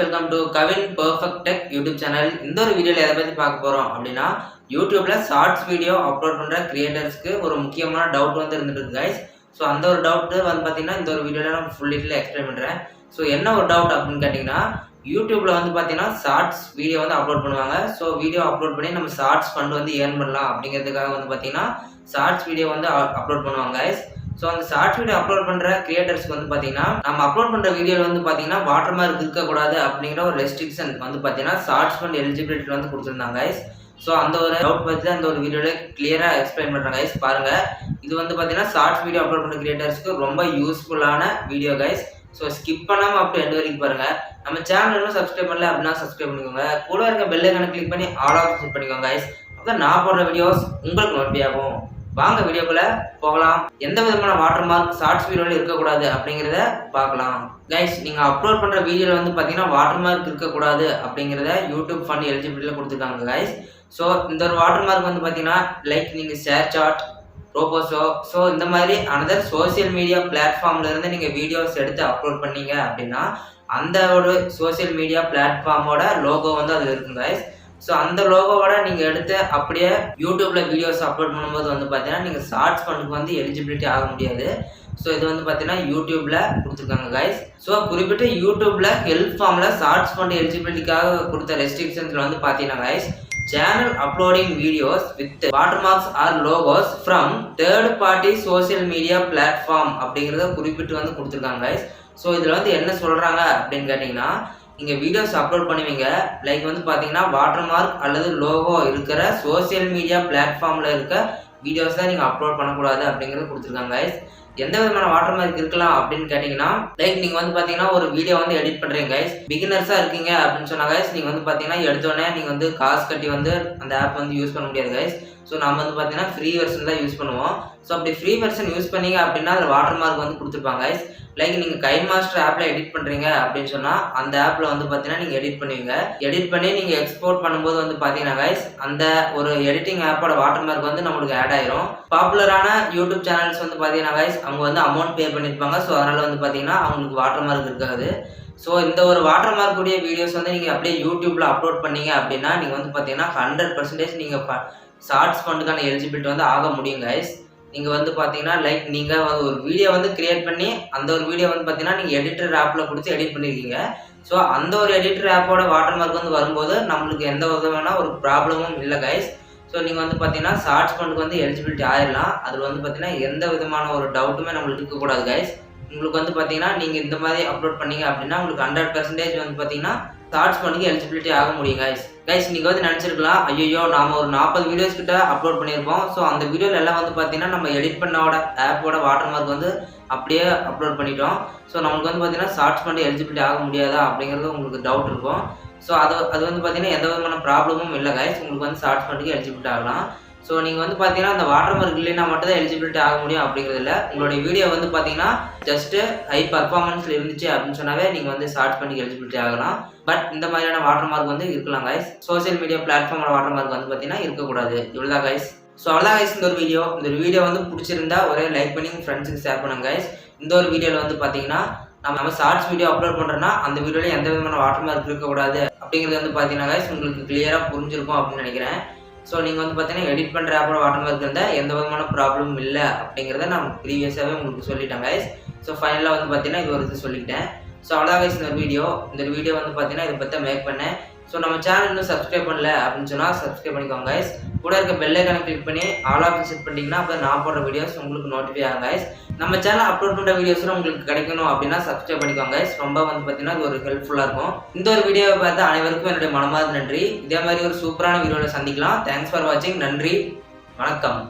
welcome to Kavin Perfect Tech YouTube channel. இந்த ஒரு வீடியோல எதை பத்தி பார்க்க போறோம் அப்படினா YouTubeல ஷார்ட்ஸ் வீடியோ அப்லோட் பண்ற கிரியேட்டர்ஸ்க்கு ஒரு முக்கியமான டவுட் வந்து இருந்துருக்கு गाइस. சோ அந்த ஒரு டவுட் வந்து பாத்தீங்கன்னா இந்த ஒரு வீடியோல நான் ஃபுல் டீடைலா எக்ஸ்பிளைன் பண்றேன். சோ என்ன ஒரு டவுட் அப்படினு கேட்டிங்கனா YouTubeல வந்து பாத்தீங்கன்னா ஷார்ட்ஸ் வீடியோ வந்து அப்லோட் பண்ணுவாங்க. சோ வீடியோ அப்லோட் பண்ணி நம்ம ஷார்ட்ஸ் ஃபண்ட் வந்து earn பண்ணலாம் அப்படிங்கிறதுக்காக வந்து பாத்தீங்கன்னா ஷார்ட்ஸ் வீடியோ வந்து அப்லோட் பண்ணுவாங்க गाइस. சோ அந்த ஷார்ட் வீடியோ அப்லோட் பண்ற கிரியேட்டர்ஸ்க்கு வந்து பாத்தீங்கன்னா நம்ம அப்லோட் பண்ற வீடியோல வந்து பாத்தீங்கன்னா வாட்டர்மார்க் இருக்க கூடாது அப்படிங்கற ஒரு ரெஸ்ட்ரிக்ஷன் வந்து பாத்தீங்கன்னா ஷார்ட்ஸ் ஃபண்ட் எலிஜிபிலிட்டி வந்து கொடுத்திருந்தாங்க गाइस. சோ அந்த ஒரு டவுட் பத்தி அந்த ஒரு வீடியோல கிளியரா எக்ஸ்பிளைன் பண்றேன் गाइस. பாருங்க, இது வந்து பாத்தீங்கன்னா ஷார்ட்ஸ் வீடியோ அப்லோட் பண்ற கிரியேட்டர்ஸ்க்கு ரொம்ப யூஸ்ஃபுல்லான வீடியோ गाइस. சோ ஸ்கிப் பண்ணாம அப்படியே எண்ட் வரைக்கும் பாருங்க. நம்ம சேனல் இன்னும் சப்ஸ்கிரைப் பண்ணல அப்படினா சப்ஸ்கிரைப் பண்ணிக்கோங்க. கூட இருக்க பெல் ஐகானை கிளிக் பண்ணி ஆல் ஆப்ஷன் செட் பண்ணிக்கோங்க गाइस. அப்பதான் நான் போடுற வீடியோஸ் உங்களுக்கு நோட்டிஃபை ஆகும். வாங்க வீடியோக்குள்ள போகலாம். எந்த விதமான வாட்டர்மார்க் ஷார்ட்ஸ் வீடியோல இருக்க கூடாது அப்படிங்கறத பார்க்கலாம். गाइस, நீங்க அப்லோட் பண்ற வீடியோல வந்து பாத்தீங்கன்னா வாட்டர்மார்க் இருக்க கூடாது அப்படிங்கறத யூடியூப் ஃபண்ட் எலிஜிபிலிட்டில கொடுத்திருக்காங்க गाइस. சோ இந்த ஒரு வாட்டர்மார்க் வந்து பாத்தீங்கன்னா லைக் நீங்க ஷேர் சாட், ரோபோசோ சோ இந்த மாதிரி another சோஷியல் மீடியா பிளாட்ஃபார்ம்ல இருந்து நீங்க வீடியோஸ் எடுத்து அப்லோட் பண்ணீங்க அப்படின்னா அந்த ஒரு சோஷியல் மீடியா பிளாட்ஃபார்மோட லோகோ வந்து அதுல இருக்கும் गाइस. சோ அந்த லோகோவோட நீங்க எடுத்து அப்படியே யூடியூப்ல வீடியோஸ் அப்லோட் பண்ணும்போது வந்து பாத்தீங்கன்னா நீங்க ஷார்ட்ஸ் ஃபண்டுக்கு வந்து எலிஜிபிலிட்டி ஆக முடியாது. சோ இது வந்து பாத்தீங்கன்னா யூடியூப்ல கொடுத்திருக்காங்க गाइस. சோ குறிப்பிட்ட யூடியூப்ல ஹெல்ப் ஃபார்ம்ல ஷார்ட்ஸ் ஃபண்ட் எலிஜிபிலிட்டிக்காக கொடுத்த ரெஸ்ட்ரிக்ஷன்ஸ்ல வந்து பாத்தீங்கன்னா guys, channel uploading videos with watermarks or logos from third party social media platform அப்படிங்கறத குறிப்பிட்டு வந்து கொடுத்திருக்காங்க गाइस. சோ இதுல வந்து என்ன சொல்றாங்க அப்படினு கேட்டிங்கனா நீங்க வீடியோஸ் அப்லோட் பண்ணுவீங்க லைக் வந்து பாத்தீங்கன்னா வாட்டர்மார்க் அல்லது லோகோ இருக்கிற சோஷியல் மீடியா பிளாட்ஃபார்ம்ல இருக்க வீடியோஸ் தான் நீங்க அப்லோட் பண்ணக்கூடாது அப்படிங்கறது கொடுத்திருக்காங்க गाइस. எந்த விதமான வாட்டர்மார்க் இருக்கலாம் அப்படின்னு கேட்டீங்கன்னா லைக் நீங்க வந்து பாத்தீங்கன்னா ஒரு வீடியோ வந்து எடிட் பண்றீங்க गाइस, பிகினர்ஸா இருக்கீங்க அப்படின்னு சொன்னா गाइस நீங்க வந்து பாத்தீங்கன்னா எடுத்தோடனே நீங்க வந்து காசு கட்டி வந்து அந்த ஆப் வந்து யூஸ் பண்ண முடியாது गाइस. ஸோ நம்ம வந்து பாத்தீங்கன்னா ஃப்ரீ வெர்ஷன் தான் யூஸ் பண்ணுவோம். ஸோ அப்படி ஃப்ரீ வெர்ஷன் யூஸ் பண்ணீங்க அப்படின்னா அதில் வாட்டர்மார்க் வந்து கொடுத்துருப்பாங்க गाइस. லைக் நீங்க கைன் மாஸ்டர் ஆப்ல எடிட் பண்றீங்க அப்படின்னு சொன்னா அந்த ஆப்ல வந்து பாத்தீங்கன்னா நீங்க எடிட் பண்ணுவீங்க. எடிட் பண்ணி நீங்க எக்ஸ்போர்ட் பண்ணும்போது வந்து பாத்தீங்கன்னா गाइस அந்த ஒரு எடிட்டிங் ஆப்போட வாட்டர்மார்க் வந்து நம்மளுக்கு ஆட் ஆயிரும். பாப்புலரான யூடியூப் சேனல்ஸ் வந்து பாத்தீங்கன்னா गाइस அவங்க வந்து அமௌண்ட் பே பண்ணிருப்பாங்க. ஸோ அதனால வந்து பாத்தீங்கன்னா அவங்களுக்கு வாட்டர்மார்க் இருக்காது. ஸோ இந்த ஒரு வாட்டர்மார்க் உடைய வீடியோஸ் வந்து நீங்க அப்படியே யூடியூப்ல அப்லோட் பண்ணீங்க அப்படின்னா நீங்க வந்து பாத்தீங்கன்னா 100% நீங்க ஷார்ட்ஸ் ஃபண்டுக்கான எலிஜிபிலிட்டி வந்து ஆக முடியும் गाइस. நீங்க வந்து பாத்தீங்கன்னா லைக் நீங்க ஒரு வீடியோ வந்து கிரியேட் பண்ணி அந்த ஒரு வீடியோ வந்து பாத்தீங்கன்னா நீங்க எடிட்டர் ஆப்ல கொடுத்து எடிட் பண்ணிருக்கீங்க. ஸோ அந்த ஒரு எடிட்டர் ஆப்போட வாட்டர்மார்க் வந்து வரும்போது நம்மளுக்கு எந்த விதமான ஒரு ப்ராப்ளமும் இல்லை गाइस. ஸோ நீங்க வந்து பாத்தீங்கன்னா ஷார்ட்ஸ் ஃபண்டுக்கு வந்து எலிஜிபிலிட்டி ஆயிடலாம். அதுல வந்து பாத்தீங்கன்னா எந்த விதமான ஒரு டவுட்டுமே நம்மளுக்கு இருக்கக்கூடாது गाइस. உங்களுக்கு வந்து பாத்தீங்கன்னா நீங்க இந்த மாதிரி அப்லோட் பண்ணீங்க அப்படின்னா உங்களுக்கு 100% வந்து பாத்தீங்கன்னா ஷார்ட்ஸ் ஃபண்டுக்கு எலிஜிபிலிட்டி ஆக முடியும் गाइस. நீங்க வந்து நினைச்சிருக்கலாம் ஐயோ நாம ஒரு 40 வீடியோஸ் கிட்ட அப்லோட் பண்ணியிருப்போம். ஸோ அந்த வீடியோல எல்லாம் வந்து பாத்தீங்கன்னா நம்ம எடிட் பண்ணோட ஆப்போட வாட்டர்மார்க் வந்து அப்படியே அப்லோட் பண்ணிட்டோம். ஸோ நமக்கு வந்து பாத்தீங்கன்னா ஷார்ட்ஸ் ஃபண்ட் எலிஜிபிலிட்டி ஆக முடியாதா அப்படிங்கிறது உங்களுக்கு டவுட் இருக்கும். ஸோ அது வந்து பாத்தீங்கன்னா எந்த விதமான ப்ராப்ளமும் இல்லை गाइस. உங்களுக்கு வந்து ஷார்ட்ஸ் ஃபண்டுக்கு எலிஜிபிலிட்டி ஆகலாம். ஸோ நீங்கள் வந்து பார்த்தீங்கன்னா அந்த வாட்டர்மார்க் இல்லைன்னா மட்டும் தான் எலிஜிபிலிட்டி ஆக முடியும் அப்படிங்கிறது இல்லை. உங்களுடைய வீடியோ வந்து பார்த்தீங்கன்னா ஜஸ்ட்டு ஹை பர்ஃபார்மன்ஸில் இருந்துச்சு அப்படின்னு சொன்னாவே நீங்கள் வந்து ஷார்ட் பண்ணி எலிஜிபிலிட்டி ஆகலாம். பட் இந்த மாதிரியான வாட்டர்மார்க் வந்து இருக்கலாம் गाइस. சோஷியல் மீடியா பிளாட்ஃபார்மோட வாட்டர்மார்க் வந்து பார்த்தீங்கன்னா இருக்கக்கூடாது. இவ்வளோதான் गाइस. ஸோ அவ்வளோதான் गाइस இந்த ஒரு வீடியோ வந்து பிடிச்சிருந்தா ஒரே லைக் பண்ணி ஃப்ரெண்ட்ஸுக்கு ஷேர் பண்ணுங்க गाइस. இந்த ஒரு வீடியோவில் வந்து பார்த்தீங்கன்னா நம்ம ஷார்ட்ஸ் வீடியோ அப்லோட் பண்ணுறோன்னா அந்த வீடியோவில் எந்த விதமான வாட்டர்மார்க் இருக்கக்கூடாது அப்படிங்கிறது வந்து பார்த்தீங்கன்னா गाइस உங்களுக்கு கிளியராக புரிஞ்சிருக்கும் அப்படின்னு நினைக்கிறேன். ஸோ நீங்கள் வந்து பார்த்தீங்கன்னா எடிட் பண்ணுற ஆப்போட வாட்டர்மார்க் இருந்தால் எந்த விதமான ப்ராப்ளமும் இல்லை அப்படிங்கிறத நான் ப்ரீவியஸாகவே உங்களுக்கு சொல்லிட்டேன் गाइस. ஸோ ஃபைனலாக வந்து பார்த்தீங்கன்னா இது ஒரு இது சொல்லிட்டேன். ஸோ அவ்வளோதான் गाइस இந்த வீடியோ வந்து பார்த்தீங்கன்னா இதை பற்றி மேக் பண்ணேன். ஸோ நம்ம சேனல் இன்னும் சப்ஸ்கிரைப் பண்ணல அப்படின்னு சொன்னால் சப்ஸ்கிரைப் பண்ணிக்கோங்க गाइस. கூட இருக்க பெல் ஐகானை கிளிக் பண்ணி ஆல் ஆப்ஷன் செட் பண்ணிட்டீங்கன்னா அப்போ நான் போடுற வீடியோஸ் உங்களுக்கு நோட்டிஃபை ஆகும் गाइस. நம்ம சேனல் அப்லோட் பண்ணுற வீடியோஸ்லாம் உங்களுக்கு கிடைக்கணும் அப்படின்னா சப்ஸ்கிரைப் பண்ணிக்கோங்க गाइस. ரொம்ப வந்து பார்த்தீங்கன்னா இது ஒரு ஹெல்ப்ஃபுல்லாக இருக்கும். இந்த ஒரு வீடியோவை பார்த்து அனைவருக்கும் என்னுடைய மனமார்ந்த நன்றி. இதே மாதிரி ஒரு சூப்பரான வீடியோவில் சந்திக்கலாம். தேங்க்ஸ் ஃபார் வாட்சிங். நன்றி, வணக்கம்.